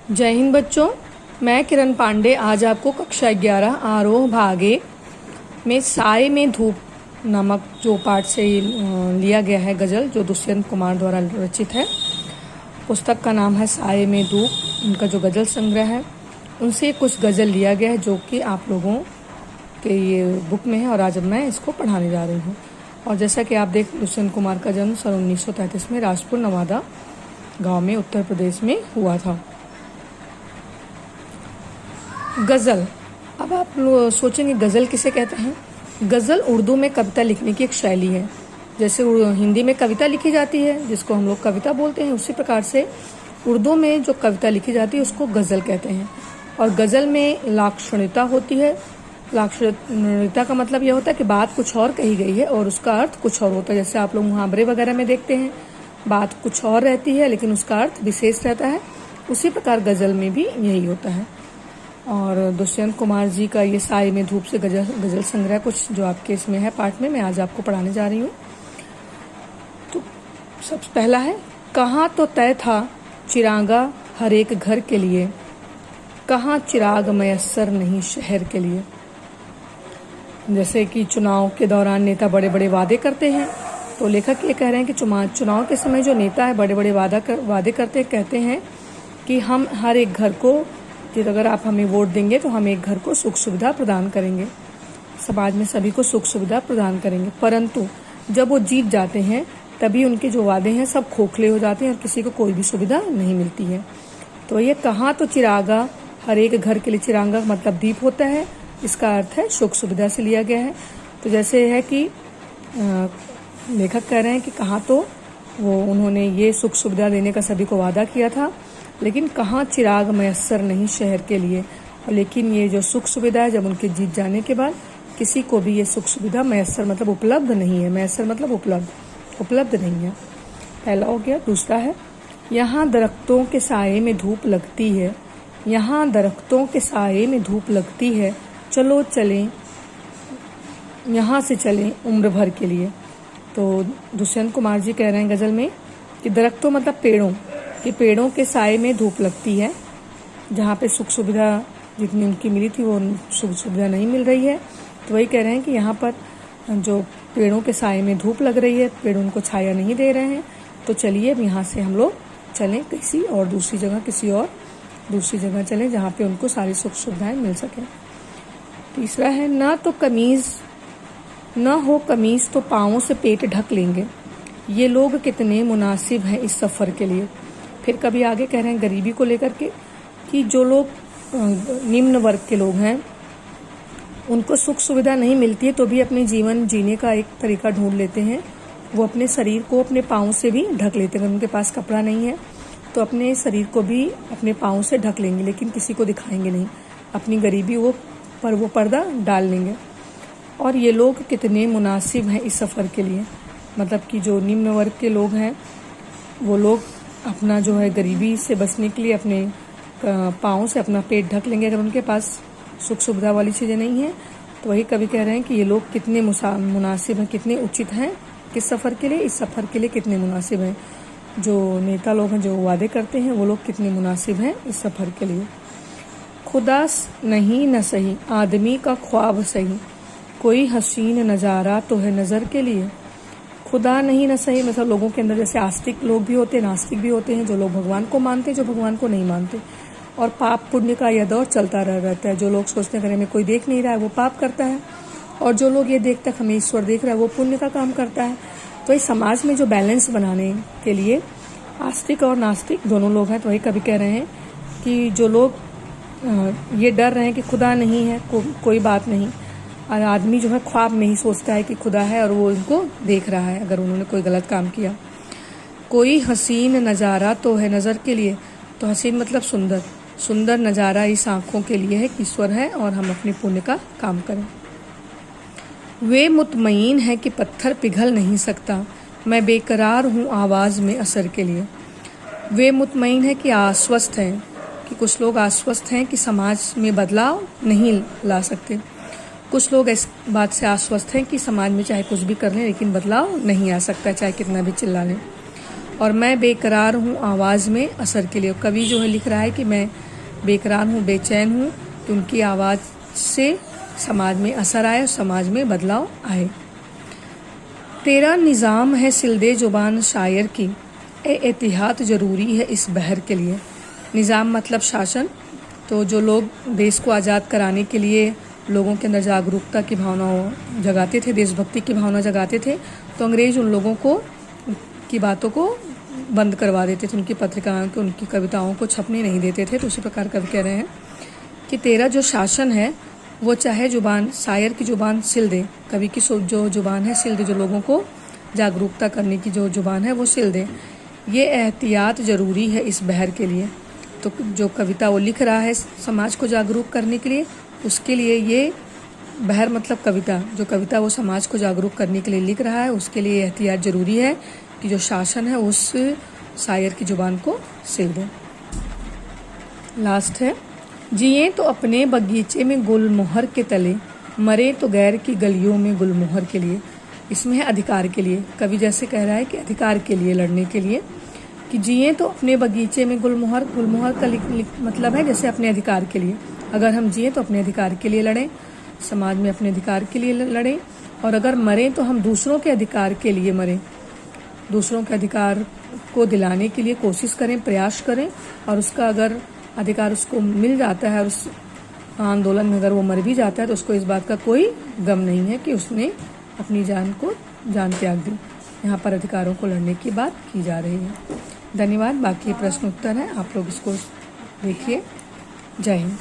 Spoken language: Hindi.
जय हिंद बच्चों, मैं किरण पांडे आज आपको कक्षा 11 आरोह भागे में साए में धूप नामक जो पाठ से लिया गया है गज़ल, जो दुष्यंत कुमार द्वारा रचित है। पुस्तक का नाम है साए में धूप। उनका जो गज़ल संग्रह है उनसे कुछ गज़ल लिया गया है जो कि आप लोगों के ये बुक में है और आज मैं इसको पढ़ाने जा रही हूँ। और जैसा कि आप देख, दुष्यंत कुमार का जन्म सन 1933 में राजपुर नवादा गांव में उत्तर प्रदेश में हुआ था। गज़ल। अब आप सोचेंगे गज़ल किसे कहते हैं। गज़ल उर्दू में कविता लिखने की एक शैली है। जैसे हिंदी में कविता लिखी जाती है जिसको हम लोग कविता बोलते हैं, उसी प्रकार से उर्दू में जो कविता लिखी जाती है उसको गज़ल कहते हैं। और गज़ल में लाक्षणिकता होती है। लाक्षणिकता का मतलब यह होता है कि बात कुछ और कही गई है और उसका अर्थ कुछ और होता है। जैसे आप लोग मुहावरे वगैरह में देखते हैं, बात कुछ और रहती है लेकिन उसका अर्थ विशेष रहता है। उसी प्रकार गज़ल में भी यही होता है। और दुष्यंत कुमार जी का ये साए में धूप से गज़ल संग्रह कुछ जो आपके इसमें है पाठ में, मैं आज आपको पढ़ाने जा रही हूँ। तो सबसे पहला है, कहाँ तो तय था चिरागा हर एक घर के लिए, कहाँ चिराग मयस्सर नहीं शहर के लिए। जैसे कि चुनाव के दौरान नेता बड़े बड़े वादे करते हैं, तो लेखक ये कह रहे हैं कि चुनाव के समय जो नेता है बड़े बड़े वादे करते कहते हैं कि हम हर एक घर को, कि अगर आप हमें वोट देंगे तो हम एक घर को सुख सुविधा प्रदान करेंगे, समाज में सभी को सुख सुविधा प्रदान करेंगे। परंतु जब वो जीत जाते हैं तभी उनके जो वादे हैं सब खोखले हो जाते हैं और किसी को कोई भी सुविधा नहीं मिलती है। तो ये कहाँ तो चिरागा हर एक घर के लिए, चिरागा मतलब दीप होता है, इसका अर्थ है सुख सुविधा से लिया गया है। तो जैसे है कि लेखक कह रहे हैं कि कहाँ तो उन्होंने ये सुख सुविधा देने का सभी को वादा किया था, लेकिन कहाँ चिराग मयस्सर नहीं शहर के लिए। और लेकिन ये जो सुख सुविधा है जब उनके जीत जाने के बाद किसी को भी ये सुख सुविधा मयस्सर मतलब उपलब्ध नहीं है। मयस्सर मतलब उपलब्ध नहीं है। पहला हो गया। दूसरा है, यहाँ दरख्तों के साए में धूप लगती है, यहाँ दरख्तों के साए में धूप लगती है, चलो चलें यहाँ से चलें उम्र भर के लिए। तो दुष्यंत कुमार जी कह रहे हैं गज़ल में कि दरख्तों मतलब पेड़ों, कि पेड़ों के साए में धूप लगती है। जहाँ पे सुख सुविधा जितनी उनकी मिली थी वो सुख सुविधा नहीं मिल रही है, तो वही कह रहे हैं कि यहाँ पर जो पेड़ों के साए में धूप लग रही है, पेड़ उनको छाया नहीं दे रहे हैं, तो चलिए अब यहाँ से हम लोग चलें किसी और दूसरी जगह चलें जहाँ पे उनको सारी सुख सुविधाएं मिल सकें। तीसरा है, न हो कमीज तो पाँवों से पेट ढक लेंगे, ये लोग कितने मुनासिब हैं इस सफ़र के लिए। फिर कभी आगे कह रहे हैं गरीबी को लेकर के कि जो लोग निम्न वर्ग के लोग हैं उनको सुख सुविधा नहीं मिलती है तो भी अपने जीवन जीने का एक तरीका ढूंढ लेते हैं। वो अपने शरीर को अपने पाँव से भी ढक लेते हैं। अगर उनके पास कपड़ा नहीं है तो अपने शरीर को भी अपने पाँव से ढक लेंगे, लेकिन किसी को दिखाएंगे नहीं। अपनी गरीबी वो पर्दा डाल लेंगे। और ये लोग कितने मुनासिब हैं इस सफ़र के लिए, मतलब कि जो निम्न वर्ग के लोग हैं वो लोग अपना जो है गरीबी से बचने के लिए अपने पाँव से अपना पेट ढक लेंगे अगर उनके पास सुख सुविधा वाली चीज़ें नहीं हैं। तो वही कवि कह रहे हैं कि ये लोग कितने मुनासिब हैं, कितने उचित हैं किस सफ़र के लिए, इस सफ़र के लिए कितने मुनासिब हैं। जो नेता लोग हैं जो वादे करते हैं वो लोग कितने मुनासिब हैं इस सफ़र के लिए। खुदा नहीं न सही आदमी का ख्वाब सही, कोई हसीन नज़ारा तो है नज़र के लिए। खुदा नहीं न सही मतलब लोगों के अंदर जैसे आस्तिक लोग भी होते हैं, नास्तिक भी होते हैं, जो लोग भगवान को मानते हैं, जो भगवान को नहीं मानते। और पाप पुण्य का यह दौर चलता रहता है। जो लोग सोचते हैं कि हमें कोई देख नहीं रहा है वो पाप करता है, और जो लोग ये देखते हैं हमें ईश्वर देख रहा है वो पुण्य का काम करता है। तो इस समाज में जो बैलेंस बनाने के लिए आस्तिक और नास्तिक दोनों लोग हैं। तो वही कभी कह रहे हैं कि जो लोग ये डर रहे हैं कि खुदा नहीं है, कोई बात नहीं, आदमी जो है ख्वाब में ही सोचता है कि खुदा है और वो इनको देख रहा है अगर उन्होंने कोई गलत काम किया। कोई हसीन नज़ारा तो है नज़र के लिए, तो हसीन मतलब सुंदर नज़ारा इस आँखों के लिए है कि ईश्वर है और हम अपने पुण्य का काम करें। वे मुतमईन है कि पत्थर पिघल नहीं सकता, मैं बेकरार हूँ आवाज़ में असर के लिए। वे मुतमईन है कि आश्वस्त हैं, कि कुछ लोग आश्वस्त हैं कि समाज में बदलाव नहीं ला सकते। कुछ लोग इस बात से आश्वस्त हैं कि समाज में चाहे कुछ भी कर लें लेकिन बदलाव नहीं आ सकता चाहे कितना भी चिल्ला लें। और मैं बेकरार हूँ आवाज़ में असर के लिए। कवि जो है लिख रहा है कि मैं बेकरार हूँ, बेचैन हूँ कि उनकी आवाज़ से समाज में असर आए, समाज में बदलाव आए। तेरा निज़ाम है सिलदे जुबान शायर की, एहतियात ज़रूरी है इस बहर के लिए। निज़ाम मतलब शासन। तो जो लोग देश को आज़ाद कराने के लिए लोगों के अंदर जागरूकता की भावना जगाते थे, देशभक्ति की भावना जगाते थे, तो अंग्रेज़ उन लोगों को की बातों को बंद करवा देते थे, उनकी पत्रिकाओं को, उनकी कविताओं को छपने नहीं देते थे। तो उसी प्रकार कवि कह रहे हैं कि तेरा जो शासन है वो चाहे जुबान, शायर की जुबान सिल दे, कवि की जो जुबान है सिल दे, जो लोगों को जागरूकता करने की जो जुबान है वो सिल दे। ये एहतियात ज़रूरी है इस बहर के लिए। तो जो कविता वो लिख रहा है समाज को जागरूक करने के लिए, उसके लिए ये बहर मतलब कविता, जो कविता वो समाज को जागरूक करने के लिए लिख रहा है, उसके लिए एहतियात ज़रूरी है कि जो शासन है उस शायर की जुबान को सिल दे। लास्ट है, जिए तो अपने बगीचे में गुलमोहर के तले, मरे तो गैर की गलियों में गुलमोहर के लिए। इसमें है अधिकार के लिए। कवि जैसे कह रहा है कि अधिकार के लिए लड़ने के लिए, कि जिए तो अपने बगीचे में गुलमोहर, गुलमोहर का मतलब है जैसे अपने अधिकार के लिए। अगर हम जिए तो अपने अधिकार के लिए लड़ें, समाज में अपने अधिकार के लिए लड़ें, और अगर मरें तो हम दूसरों के अधिकार के लिए मरें, दूसरों के अधिकार को दिलाने के लिए कोशिश करें, प्रयास करें, और उसका अगर अधिकार उसको मिल जाता है और उस आंदोलन में अगर वो मर भी जाता है तो उसको इस बात का कोई गम नहीं है कि उसने अपनी जान त्याग दी। यहाँ पर अधिकारों को लड़ने की बात की जा रही है। धन्यवाद। बाकी प्रश्न उत्तर है, आप लोग इसको देखिए। जय हिंद।